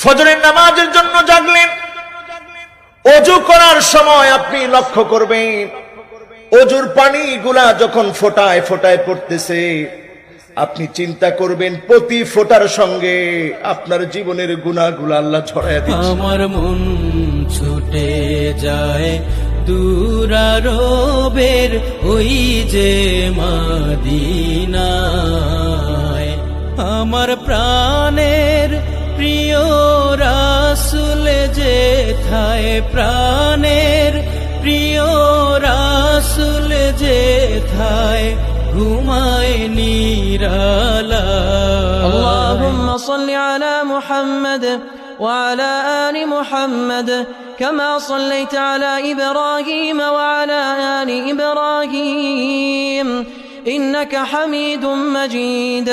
ফজরের নামাজের জন্য জাগলেন, ওযু করার সময় আপনি লক্ষ্য করবেন ওযুর পানিগুলা যখন ফোঁটায় ফোঁটায় পড়তেছে, আপনি চিন্তা করবেন প্রতি ফোঁটার সঙ্গে আপনার জীবনের গুনাহগুলো আল্লাহ ছড়ায় দিচ্ছে। আমার মন ছুটে যায় দূরারবের ওই যে মদিনায়, আমার প্রাণের প্রিয় রাসূল যেথায়, প্রাণের প্রিয় রাসূল যেথায় ঘুমায় নিরালায়। اللهم صل على محمد وعلى آل محمد كما صليت على إبراهيم وعلى آل إبراهيم إنك حميد مجيد.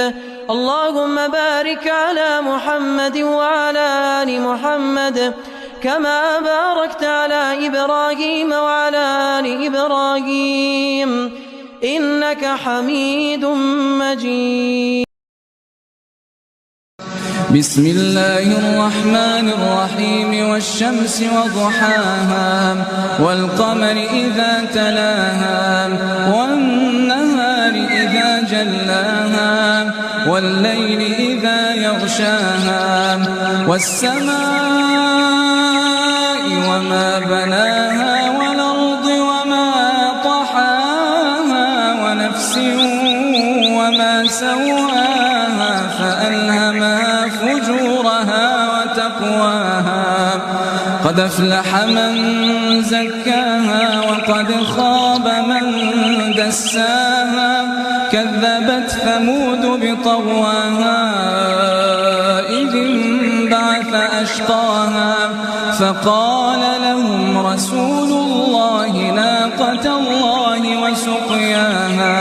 اللهم بارك على محمد وعلى آل محمد كما باركت على إبراهيم وعلى آل إبراهيم إنك حميد مجيد. بسم الله الرحمن الرحيم والشمس وضحاها والقمر إذا تلاها والنهار إذا جلاها والليل إذا يغشاها والسماء وما بناها والأرض وما طحاها ونفس وما سواها فألهمها فجورها وتقواها قد أفلح من زكاها وقد خاب من دساها كذبت ثمود بطغواها إذ انبعث أشقاها فقال لهم رسول الله ناقة الله وسقياها